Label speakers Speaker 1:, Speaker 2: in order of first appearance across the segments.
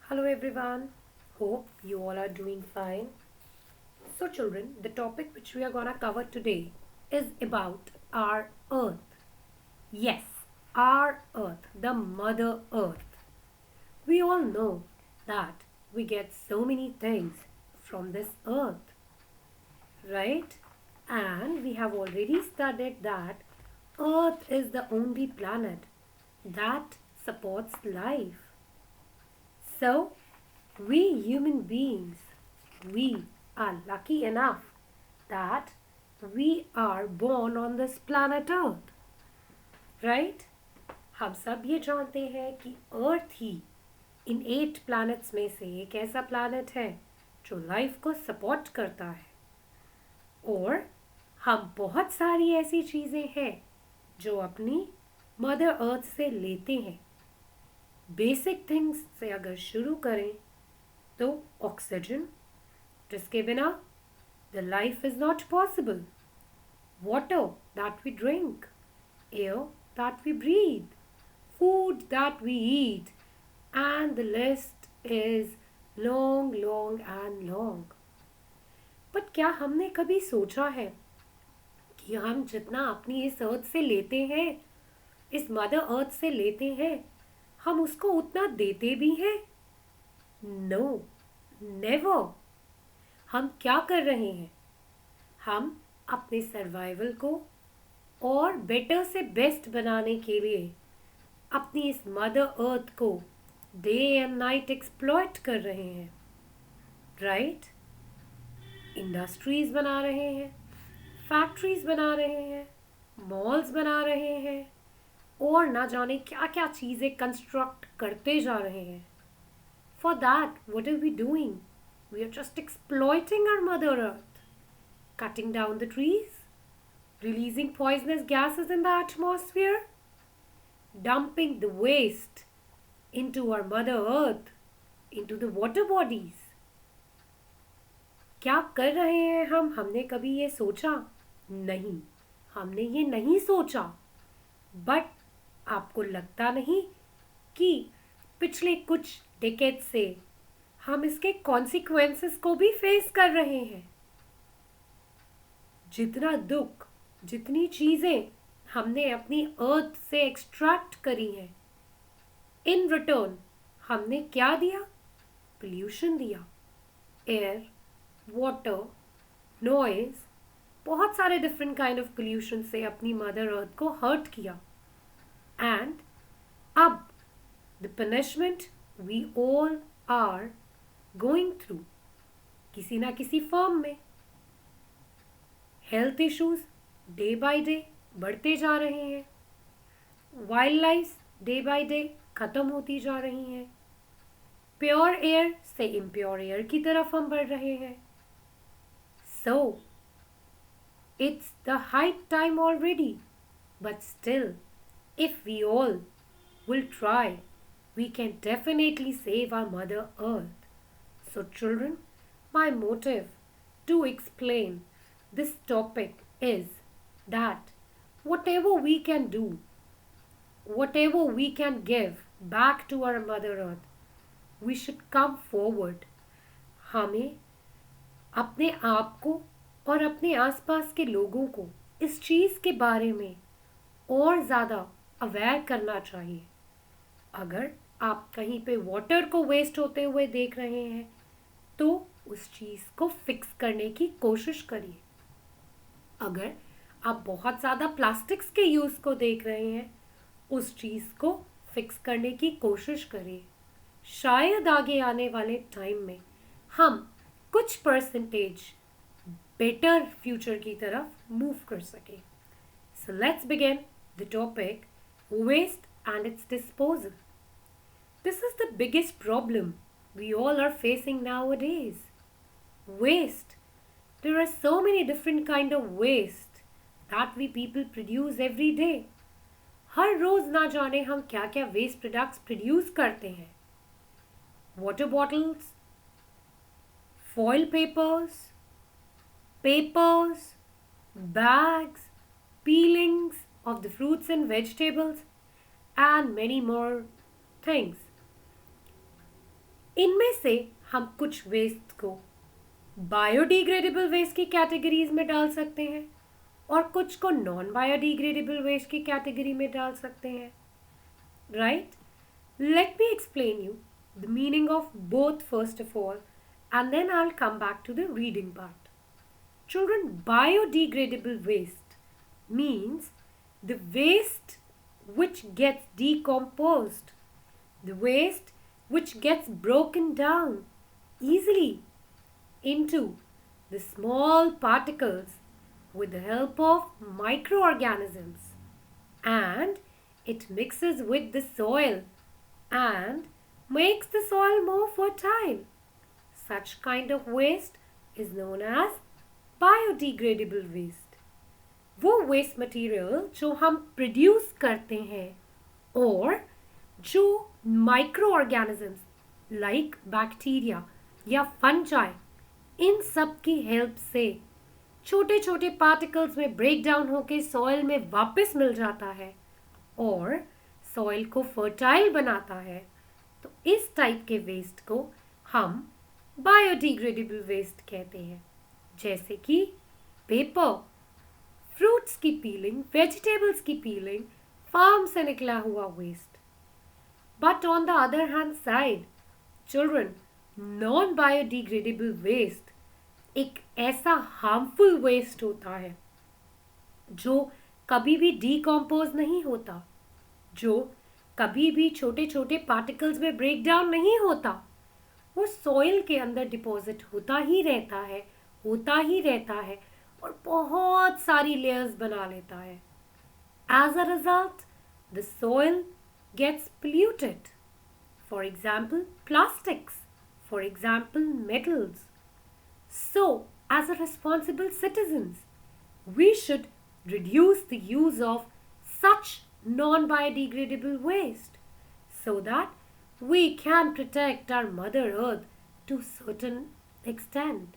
Speaker 1: Hello everyone. Hope you all are doing fine. So children, the topic which we are going to cover today is about our earth. Yes, our earth, the mother earth. We all know that we get so many things from this earth, right? And we have already studied that earth is the only planet that supports life. So, we human beings, we are lucky enough that we are born on this planet Earth, right? हम सब ये जानते हैं कि अर्थ ही इन 8 planets में से एक ऐसा प्लैनेट है जो लाइफ को सपोर्ट करता है और हम बहुत सारी ऐसी चीज़ें हैं जो अपनी मदर अर्थ से लेते हैं बेसिक थिंग्स से अगर शुरू करें तो ऑक्सीजन जिसके बिना the life is not possible water that we drink air that we breathe food that we eat, and the list is long, long, and long. But क्या हमने कभी सोचा है कि हम जितना अपनी इस अर्थ से लेते हैं, इस मदर अर्थ से लेते हैं, हम उसको उतना देते भी हैं? No, never. हम क्या कर रहे हैं? हम अपने सर्वाइवल को और बेटर से बेस्ट बनाने के लिए अपनी इस मदर अर्थ को डे एंड नाइट एक्सप्लॉइट कर रहे हैं, राइट? इंडस्ट्रीज बना रहे हैं, फैक्ट्रीज बना रहे हैं, मॉल्स बना रहे हैं और ना जाने क्या क्या चीज़ें कंस्ट्रक्ट करते जा रहे हैं. For that what are we doing? We are just exploiting our mother earth, cutting down the trees, releasing poisonous gases in the atmosphere, dumping the waste into our mother earth, into the water bodies. क्या कर रहे हैं हम? हमने कभी ये सोचा? नहीं, हमने ये नहीं सोचा. बट आपको लगता नहीं कि पिछले कुछ डेकेड से हम इसके कॉन्सिक्वेंसेस को भी फेस कर रहे हैं? जितना दुख, जितनी चीज़ें हमने अपनी अर्थ से एक्सट्रैक्ट करी हैं, इन रिटर्न हमने क्या दिया? पोल्यूशन दिया. एयर, वाटर, नॉइज, बहुत सारे डिफरेंट काइंड ऑफ पोल्यूशन से अपनी मदर अर्थ को हर्ट किया. एंड अब the punishment we all are going through किसी ना किसी फॉर्म में. Health issues day by day बढ़ते जा रहे हैं. Wildlife day by day खत्म होती जा रही हैं. प्योर एयर से इम्प्योर एयर की तरफ हम बढ़ रहे हैं. So it's the high time already, but still if we all will try we can definitely save our mother earth. So children, my motive to explain this topic is that whatever we can do, whatever we can give back to our mother earth, we should come forward. हमें अपने आप को और अपने आसपास के लोगों को इस चीज़ के बारे में और ज़्यादा अवेयर करना चाहिए. अगर आप कहीं पे वाटर को वेस्ट होते हुए देख रहे हैं तो उस चीज़ को फिक्स करने की कोशिश करिए. अगर आप बहुत ज़्यादा प्लास्टिक्स के यूज़ को देख रहे हैं, उस चीज़ को फिक्स करने की कोशिश करिए. शायद आगे आने वाले टाइम में हम कुछ परसेंटेज बेटर फ्यूचर की तरफ मूव कर सकें. So let's begin the topic waste and its disposal. This is the biggest problem we all are facing nowadays. Waste. There are so many different kind of waste that we people produce every day. हर रोज ना जाने हम क्या क्या waste products produce करते हैं. Water bottles, foil papers, bags, peelings of the fruits and vegetables, and many more things. इनमें से हम कुछ वेस्ट को बायोडिग्रेडेबल वेस्ट की कैटेगरीज में डाल सकते हैं और कुछ को नॉन बायोडिग्रेडेबल वेस्ट की कैटेगरी में डाल सकते हैं, right? Let me explain you the meaning of both first of all and then I'll come back to the reading part. Children, biodegradable waste means the waste which gets decomposed, the waste which gets broken down easily into the small particles with the help of microorganisms, and it mixes with the soil and makes the soil more fertile. Such kind of waste is known as biodegradable waste. वो waste material जो हम produce करते हैं और जो micro organisms like bacteria या fungi in सब की हेल्प से छोटे छोटे पार्टिकल्स में ब्रेक डाउन होकर सॉइल में वापस मिल जाता है और सॉइल को फर्टाइल बनाता है, तो इस टाइप के वेस्ट को हम बायोडिग्रेडेबल वेस्ट कहते हैं, जैसे कि पेपर, फ्रूट्स की पीलिंग, वेजिटेबल्स की पीलिंग, फार्म से निकला हुआ waste. But on the other hand side children, non biodegradable waste एक ऐसा हार्मफुल वेस्ट होता है जो कभी भी डीकम्पोज नहीं होता, जो कभी भी छोटे छोटे पार्टिकल्स में ब्रेक डाउन नहीं होता, वो सॉइल के अंदर डिपॉजिट होता ही रहता है और बहुत सारी लेयर्स बना लेता है. As a result the soil gets polluted. For example, plastics. For example, metals. So, as a responsible citizens, we should reduce the use of such non-biodegradable waste so that we can protect our Mother Earth to a certain extent.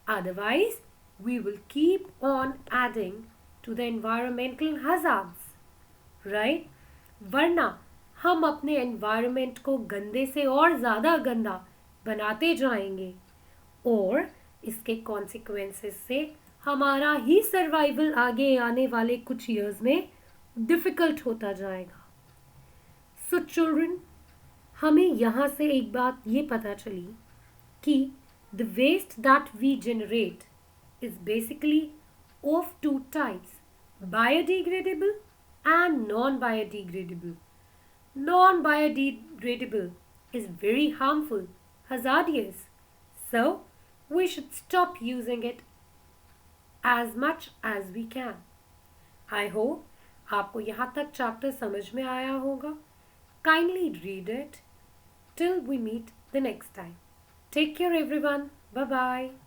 Speaker 1: Otherwise, we will keep on adding to the environmental hazards, right? वरना हम अपने environment को गंदे से और ज़्यादा गंदा बनाते जाएंगे और इसके consequences से हमारा ही survival आगे आने वाले कुछ years में difficult होता जाएगा. So children, हमें यहाँ से एक बात ये पता चली कि the waste that we generate is basically of two types, biodegradable and non-biodegradable. Non-biodegradable is very harmful, hazardous, so we should stop using it as much as we can. I hope आपको यहाँ तक chapter समझ में आया होगा. Kindly read it till we meet the next time. Take care everyone. Bye bye.